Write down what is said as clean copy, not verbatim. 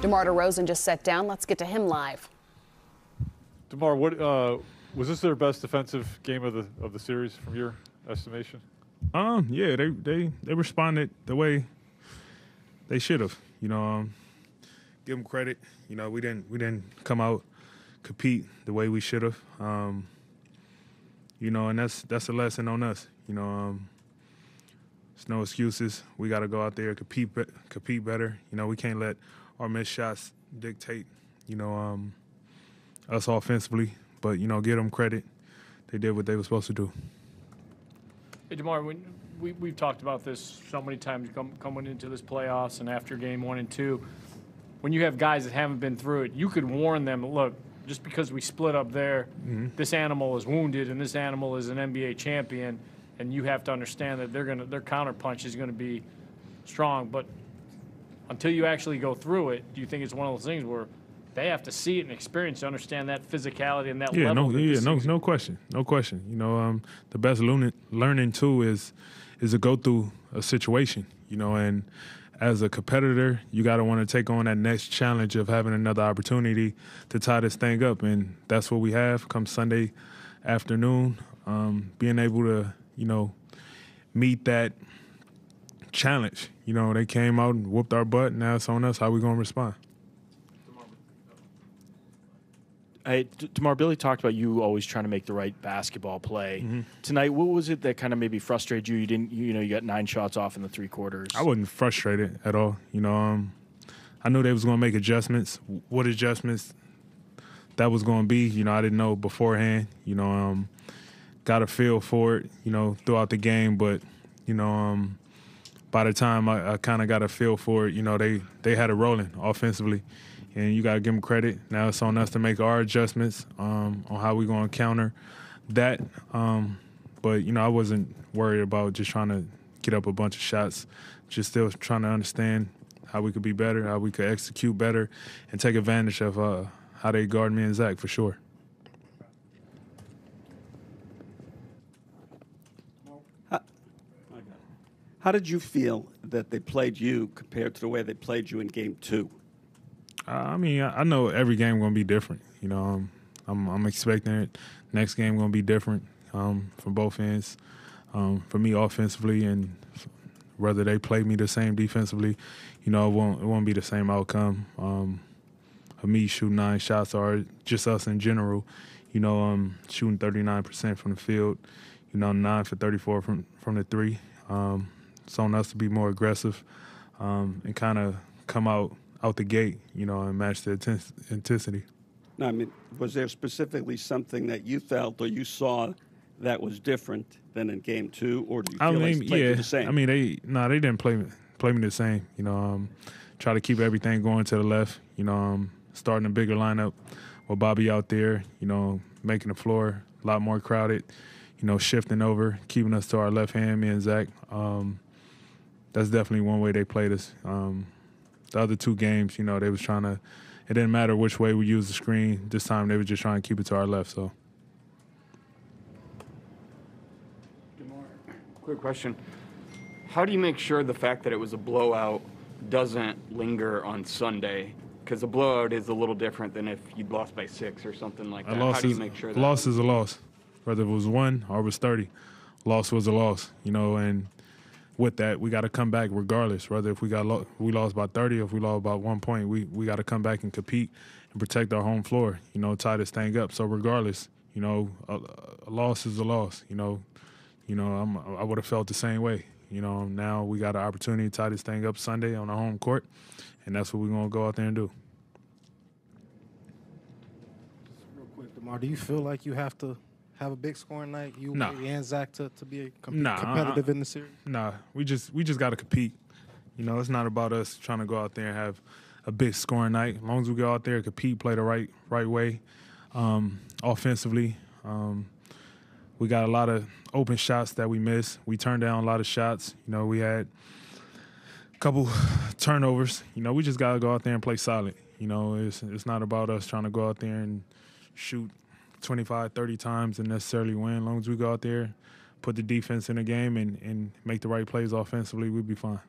DeMar DeRozan just sat down. Let's get to him live. DeMar, what was this their best defensive game of the series from your estimation? Yeah, they responded the way they should have. Give them credit. We didn't come out compete the way we should have. And that's a lesson on us. There's no excuses. We got to go out there compete better. We can't let our missed shots dictate. Us offensively, but give them credit. They did what they were supposed to do. Hey, DeMar, we've talked about this so many times coming into this playoffs and after game 1 and 2. When you have guys that haven't been through it, you could warn them, look, just because we split up there, this animal is wounded and this animal is an NBA champion, and you have to understand that their counterpunch is going to be strong. But until you actually go through it, do you think it's one of those things where they have to see it and experience to understand that physicality and that level? No question. The best learning too is to go through a situation, and as a competitor, you got to want to take on that next challenge of having another opportunity to tie this thing up, and that's what we have come Sunday afternoon. Being able to, meet that challenge. They came out and whooped our butt. Now it's on us. How we gonna respond? Hey, DeMar, Billy talked about you always trying to make the right basketball play. Tonight, what was it that kind of maybe frustrated you? You got 9 shots off in the 3 quarters. I wasn't frustrated at all. I knew they was going to make adjustments. What adjustments that was going to be, I didn't know beforehand. Got a feel for it, throughout the game. But, by the time I kind of got a feel for it, they had it rolling offensively. And you got to give them credit. Now it's on us to make our adjustments on how we're going to counter that. But, I wasn't worried about just trying to get up a bunch of shots, just still trying to understand how we could be better, how we could execute better, and take advantage of how they guard me and Zach for sure. How did you feel that they played you compared to the way they played you in Game 2? I know every game going to be different. I'm expecting it. Next game going to be different from both ends. For me offensively, and whether they play me the same defensively, it won't be the same outcome. Of me shooting 9 shots or just us in general, shooting 39% from the field, 9 for 34 from the 3. It's on us to be more aggressive and kind of come out the gate, and match the intensity. Now, was there specifically something that you felt or you saw that was different than in Game 2, or do you feel like they played you the same? They didn't play me the same. Try to keep everything going to the left. Starting a bigger lineup with Bobby out there. Making the floor a lot more crowded. Shifting over, keeping us to our left hand, me and Zach. That's definitely one way they played us. The other 2 games, they was trying to – it didn't matter which way we used the screen. This time they were just trying to keep it to our left. So, quick question. How do you make sure the fact that it was a blowout doesn't linger on Sunday? Because a blowout is a little different than if you'd lost by 6 or something like that. How do you make sure that – a loss is a loss, whether it was 1 or it was 30. Loss was a loss, and – with that, we got to come back regardless. Whether if we lost by 30 or if we lost by 1 point, we got to come back and compete and protect our home floor. Tie this thing up. So regardless, a loss is a loss. I would have felt the same way. Now we got an opportunity to tie this thing up Sunday on our home court, and that's what we're gonna go out there and do. Real quick, DeMar, do you feel like you have to have a big scoring night, and Zach, to be competitive in the series? Nah, we just got to compete. It's not about us trying to go out there and have a big scoring night. As long as we go out there and compete, play the right way, offensively. We got a lot of open shots that we missed. We turned down a lot of shots. We had a couple turnovers. We just got to go out there and play solid. It's not about us trying to go out there and shoot 25, 30 times and necessarily win. As long as we go out there, put the defense in the game and make the right plays offensively, we'll be fine.